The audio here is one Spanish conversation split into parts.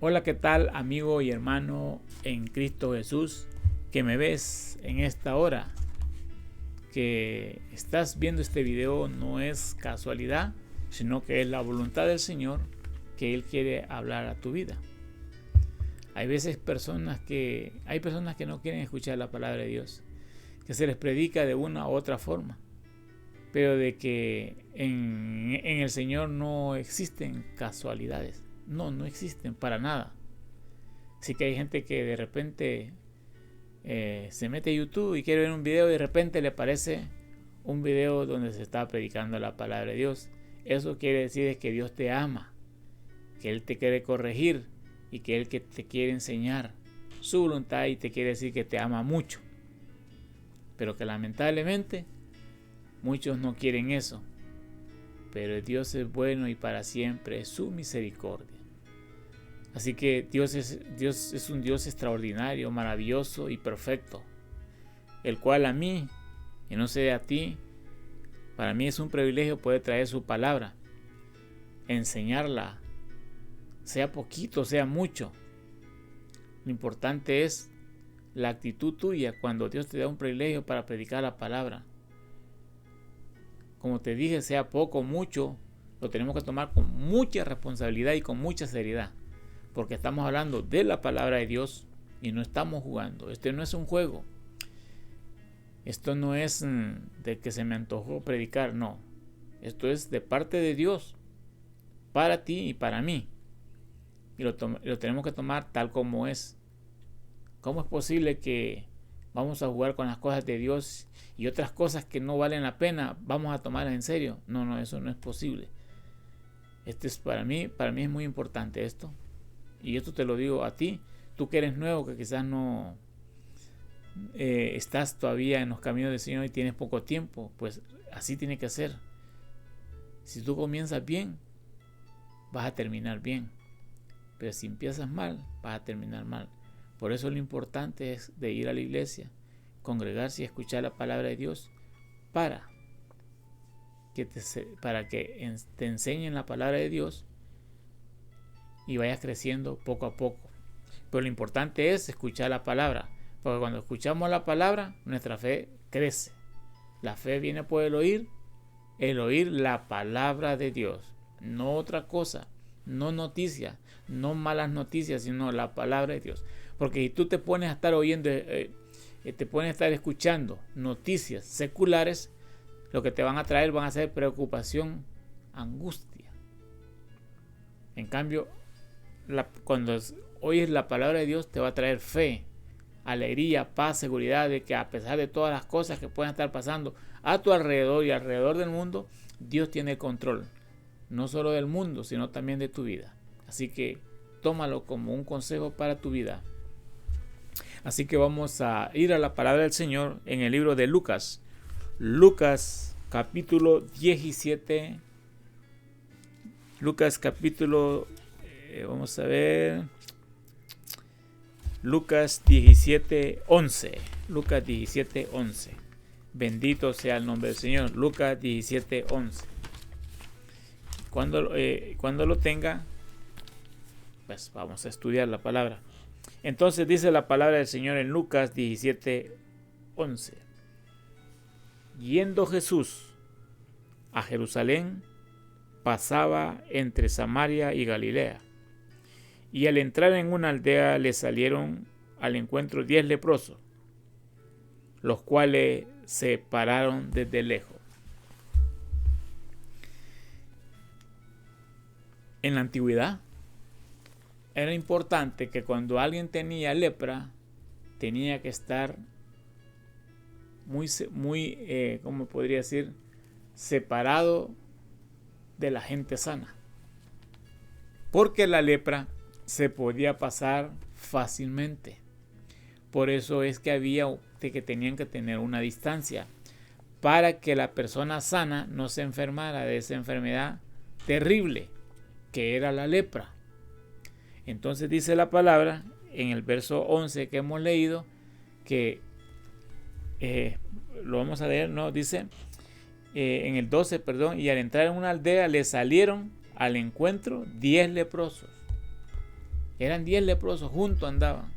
Hola, ¿qué tal, amigo y hermano en Cristo Jesús, que me ves en esta hora? Que estás viendo este video no es casualidad, sino que es la voluntad del Señor, que Él quiere hablar a tu vida. Hay personas que no quieren escuchar la palabra de Dios, que se les predica de una u otra forma, pero de que en el Señor no existen casualidades. No existen para nada. Así que hay gente que de repente se mete a YouTube y quiere ver un video y de repente le aparece un video donde se está predicando la palabra de Dios. Eso quiere decir que Dios te ama, que Él te quiere corregir y que Él te quiere enseñar su voluntad y te quiere decir que te ama mucho. Pero que lamentablemente muchos no quieren eso. Pero Dios es bueno y para siempre es su misericordia. Así que Dios es un Dios extraordinario, maravilloso y perfecto, el cual a mí, y no sé a ti, para mí es un privilegio poder traer su palabra, enseñarla, sea poquito, sea mucho. Lo importante es la actitud tuya cuando Dios te da un privilegio para predicar la palabra. Como te dije, sea poco o mucho, lo tenemos que tomar con mucha responsabilidad y con mucha seriedad. Porque estamos hablando de la palabra de Dios y no estamos jugando. Este no es un juego. Esto no es de que se me antojó predicar, no. Esto es de parte de Dios, para ti y para mí. Y lo tenemos que tomar tal como es. ¿Cómo es posible que vamos a jugar con las cosas de Dios y otras cosas que no valen la pena vamos a tomarlas en serio? No, eso no es posible. Esto es para mí es muy importante esto. Y esto te lo digo a ti, tú que eres nuevo, que quizás no estás todavía en los caminos del Señor y tienes poco tiempo, pues así tiene que ser. Si tú comienzas bien, vas a terminar bien. Pero si empiezas mal, vas a terminar mal. Por eso lo importante es de ir a la iglesia, congregarse y escuchar la palabra de Dios para que te enseñen la palabra de Dios y vayas creciendo poco a poco. Pero lo importante es escuchar la palabra, porque cuando escuchamos la palabra, nuestra fe crece. La fe viene por el oír la palabra de Dios, no otra cosa, no noticias, no malas noticias, sino la palabra de Dios. Porque si tú te pones a estar oyendo, te pones a estar escuchando noticias seculares, lo que te van a traer van a ser preocupación, angustia. En cambio, cuando oyes la palabra de Dios te va a traer fe, alegría, paz, seguridad de que a pesar de todas las cosas que puedan estar pasando a tu alrededor y alrededor del mundo, Dios tiene el control, no solo del mundo, sino también de tu vida. Así que tómalo como un consejo para tu vida. Así que vamos a ir a la palabra del Señor en el libro de Lucas. Lucas capítulo 17. Lucas capítulo vamos a ver. Lucas 17:11. Lucas 17:11. Bendito sea el nombre del Señor. Lucas 17:11. Cuando lo tenga, pues vamos a estudiar la palabra. Entonces dice la palabra del Señor en Lucas 17:11. Yendo Jesús a Jerusalén, pasaba entre Samaria y Galilea. Y al entrar en una aldea le salieron al encuentro 10 leprosos, los cuales se pararon desde lejos. En la antigüedad era importante que cuando alguien tenía lepra, tenía que estar muy ¿cómo podría decir? Separado de la gente sana. Porque la lepra se podía pasar fácilmente. Por eso es que tenían que tener una distancia para que la persona sana no se enfermara de esa enfermedad terrible que era la lepra. Entonces dice la palabra en el verso 11 que hemos leído, que lo vamos a leer, ¿no? Dice en el 12, perdón, y al entrar en una aldea le salieron al encuentro 10 leprosos. Eran 10 leprosos, juntos andaban.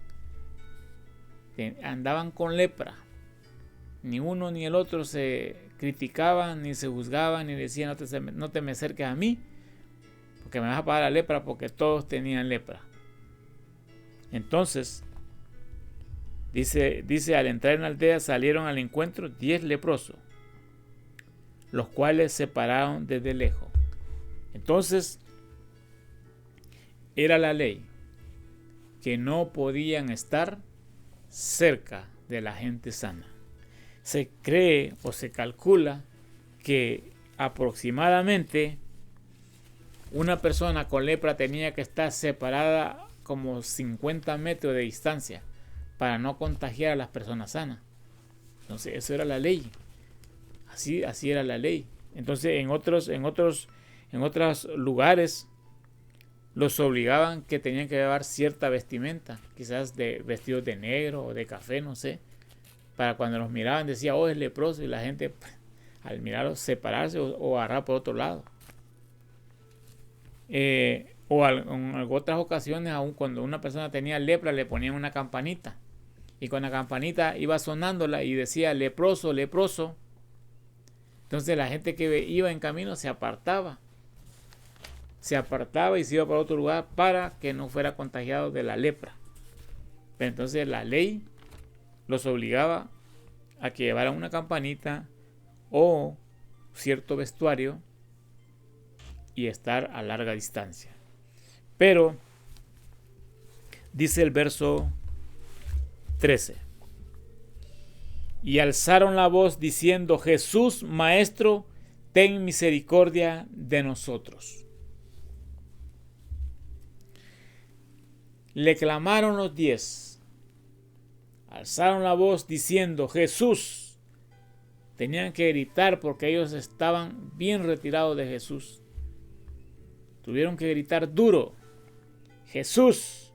Andaban con lepra. Ni uno ni el otro se criticaban, ni se juzgaban, ni decían no te me acerques a mí, porque me vas a pagar la lepra, porque todos tenían lepra. Entonces, dice, al entrar en la aldea salieron al encuentro 10 leprosos, los cuales se pararon desde lejos. Entonces, era la ley que no podían estar cerca de la gente sana. Se cree o se calcula que aproximadamente una persona con lepra tenía que estar separada como 50 metros de distancia para no contagiar a las personas sanas. Entonces, eso era la ley. Así era la ley. Entonces, en otros lugares los obligaban que tenían que llevar cierta vestimenta, quizás de vestidos de negro o de café, no sé, para cuando los miraban decía, oh, es leproso, y la gente al mirarlos separarse o agarrar por otro lado. En otras ocasiones, aún cuando una persona tenía lepra, le ponían una campanita, y con la campanita iba sonándola y decía leproso, leproso. Entonces la gente que iba en camino se apartaba y se iba para otro lugar para que no fuera contagiado de la lepra. Pero entonces la ley los obligaba a que llevaran una campanita o cierto vestuario y estar a larga distancia. Pero dice el verso 13: y alzaron la voz diciendo, Jesús, Maestro, ten misericordia de nosotros. Le clamaron los 10. Alzaron la voz diciendo, Jesús. Tenían que gritar porque ellos estaban bien retirados de Jesús. Tuvieron que gritar duro, Jesús,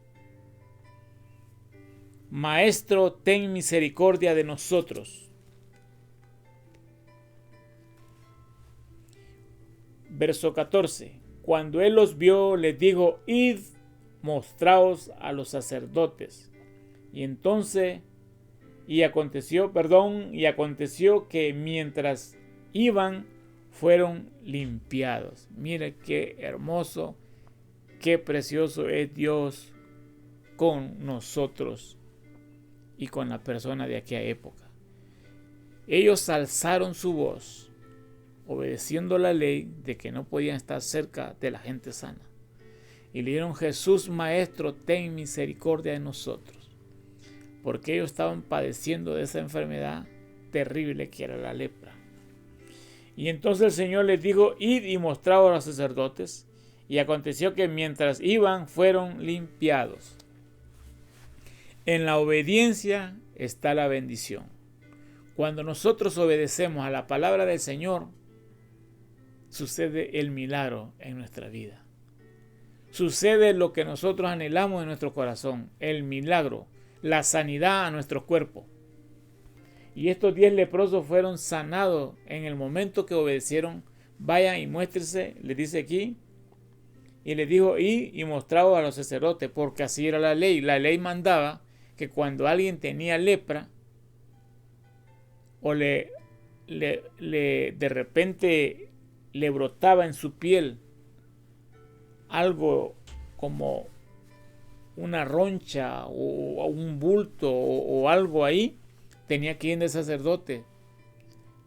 Maestro, ten misericordia de nosotros. Verso 14. Cuando él los vio, les dijo, id, mostraos a los sacerdotes. Y aconteció que mientras iban, fueron limpiados. Mire qué hermoso, qué precioso es Dios con nosotros y con la persona de aquella época. Ellos alzaron su voz, obedeciendo la ley de que no podían estar cerca de la gente sana. Y le dijeron, Jesús, Maestro, ten misericordia de nosotros. Porque ellos estaban padeciendo de esa enfermedad terrible que era la lepra. Y entonces el Señor les dijo, id y mostraos a los sacerdotes. Y aconteció que mientras iban, fueron limpiados. En la obediencia está la bendición. Cuando nosotros obedecemos a la palabra del Señor, sucede el milagro en nuestra vida. Sucede lo que nosotros anhelamos en nuestro corazón, el milagro, la sanidad a nuestro cuerpo. Y estos 10 leprosos fueron sanados en el momento que obedecieron. Vayan y muéstrense, les dice aquí, y les dijo, y mostraos a los sacerdotes, porque así era la ley. La ley mandaba que cuando alguien tenía lepra, o de repente le brotaba en su piel algo como una roncha o un bulto o algo ahí, tenía que ir del sacerdote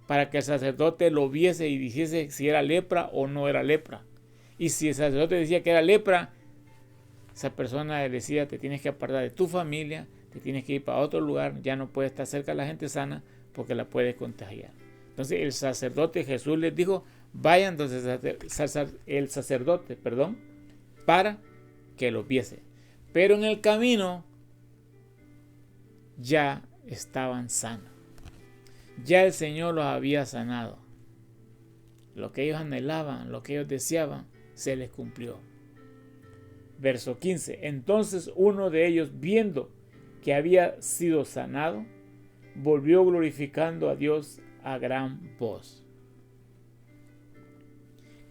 para que el sacerdote lo viese y dijese si era lepra o no era lepra. Y si el sacerdote decía que era lepra, esa persona le decía, te tienes que apartar de tu familia, te tienes que ir para otro lugar, ya no puedes estar cerca de la gente sana porque la puedes contagiar. Entonces el sacerdote, Jesús les dijo, vayan entonces el sacerdote, para que los viese. Pero en el camino ya estaban sanos. Ya el Señor los había sanado. Lo que ellos anhelaban, lo que ellos deseaban, se les cumplió. Verso 15. Entonces uno de ellos, viendo que había sido sanado, volvió glorificando a Dios a gran voz.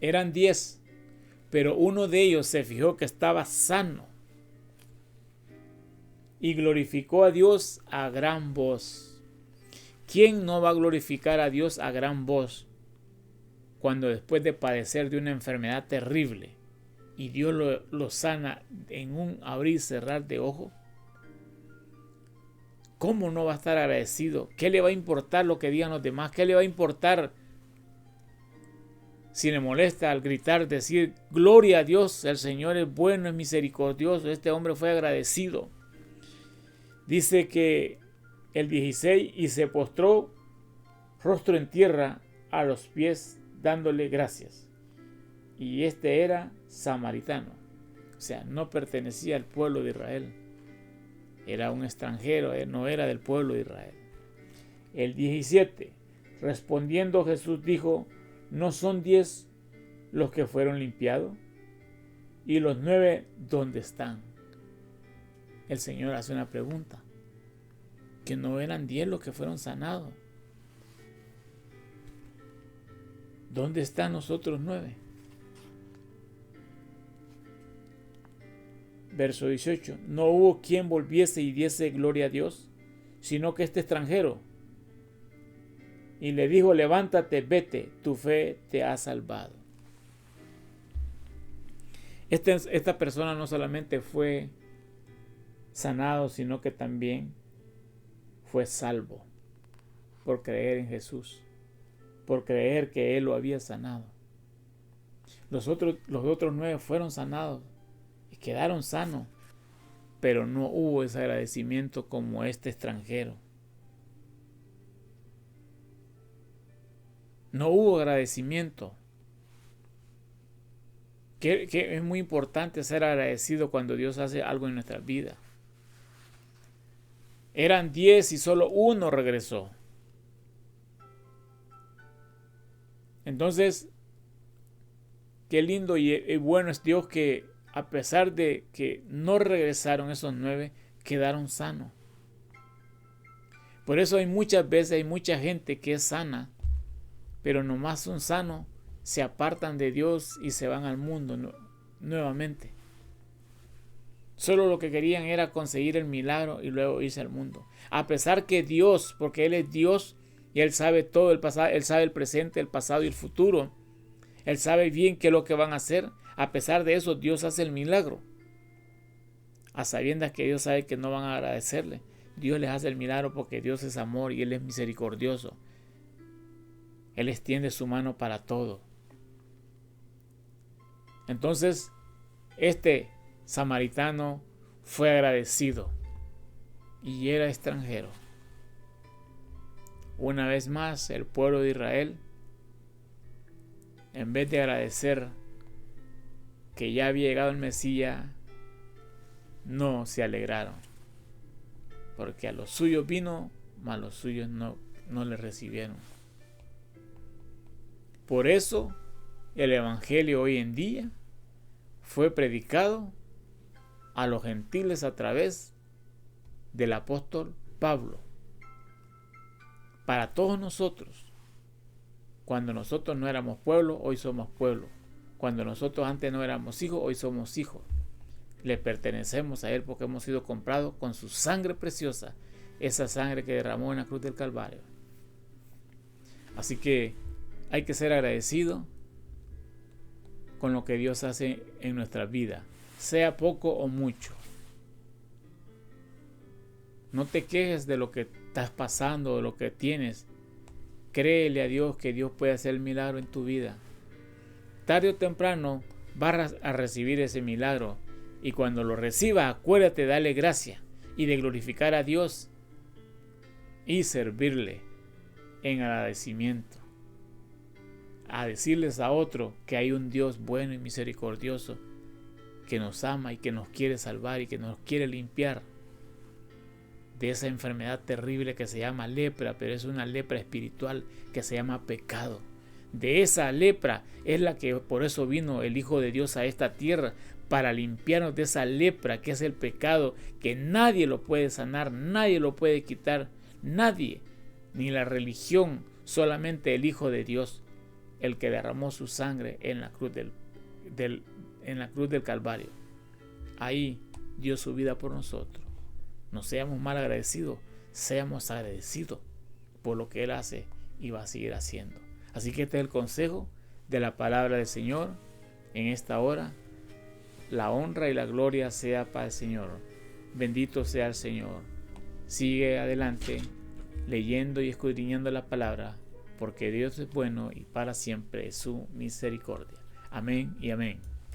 Eran 10, pero uno de ellos se fijó que estaba sano. y glorificó a Dios a gran voz. ¿Quién no va a glorificar a Dios a gran voz cuando después de padecer de una enfermedad terrible y Dios lo sana en un abrir y cerrar de ojo? ¿Cómo no va a estar agradecido? ¿Qué le va a importar lo que digan los demás? ¿Qué le va a importar si le molesta al gritar, decir gloria a Dios, el Señor es bueno, es misericordioso? Este hombre fue agradecido. Dice que el 16, y se postró rostro en tierra a los pies dándole gracias. Y este era samaritano, o sea, no pertenecía al pueblo de Israel. Era un extranjero, no era del pueblo de Israel. El 17, respondiendo Jesús dijo, ¿no son 10 los que fueron limpiados? ¿Y los 9 dónde están? El Señor hace una pregunta. Que no eran 10 los que fueron sanados. ¿Dónde están los otros 9? Verso 18. No hubo quien volviese y diese gloria a Dios, sino que este extranjero. Y le dijo, levántate, vete, tu fe te ha salvado. Esta persona no solamente fue sanado, sino que también fue salvo por creer en Jesús, por creer que Él lo había sanado. Los otros 9 fueron sanados y quedaron sanos, pero no hubo ese agradecimiento como este extranjero. No hubo agradecimiento. Que es muy importante ser agradecido cuando Dios hace algo en nuestra vida. Eran 10 y solo uno regresó. Entonces, qué lindo y bueno es Dios que a pesar de que no regresaron esos 9, quedaron sanos. Por eso muchas veces hay mucha gente que es sana, pero nomás son sanos, se apartan de Dios y se van al mundo nuevamente. Solo lo que querían era conseguir el milagro y luego irse al mundo. A pesar que Dios, porque Él es Dios y Él sabe todo el pasado, Él sabe el presente, el pasado y el futuro. Él sabe bien qué es lo que van a hacer. A pesar de eso, Dios hace el milagro. A sabiendas que Dios sabe que no van a agradecerle. Dios les hace el milagro porque Dios es amor y Él es misericordioso. Él extiende su mano para todo. Entonces, este samaritano fue agradecido y era extranjero. Una vez más, el pueblo de Israel, en vez de agradecer que ya había llegado el Mesías, no se alegraron, porque a los suyos vino, mas los suyos no le recibieron. Por eso el evangelio hoy en día fue predicado a los gentiles a través del apóstol Pablo. Para todos nosotros, cuando nosotros no éramos pueblo, hoy somos pueblo. Cuando nosotros antes no éramos hijos, hoy somos hijos. Le pertenecemos a Él porque hemos sido comprados con su sangre preciosa, esa sangre que derramó en la cruz del Calvario. Así que hay que ser agradecido con lo que Dios hace en nuestra vida, sea poco o mucho. No te quejes de lo que estás pasando, de lo que tienes. Créele a Dios que Dios puede hacer el milagro en tu vida. Tarde o temprano vas a recibir ese milagro. Y cuando lo recibas, acuérdate de darle gracia y de glorificar a Dios y servirle en agradecimiento. A decirles a otro que hay un Dios bueno y misericordioso que nos ama y que nos quiere salvar y que nos quiere limpiar de esa enfermedad terrible que se llama lepra, pero es una lepra espiritual que se llama pecado. De esa lepra es la que por eso vino el Hijo de Dios a esta tierra, para limpiarnos de esa lepra que es el pecado, que nadie lo puede sanar, nadie lo puede quitar, nadie, ni la religión, solamente el Hijo de Dios, el que derramó su sangre en la cruz del Calvario. Ahí dio su vida por nosotros. No seamos mal agradecidos, seamos agradecidos por lo que Él hace y va a seguir haciendo. Así que este es el consejo de la palabra del Señor en esta hora. La honra y la gloria sea para el Señor. Bendito sea el Señor. Sigue adelante leyendo y escudriñando la palabra, porque Dios es bueno y para siempre es su misericordia. Amén y amén.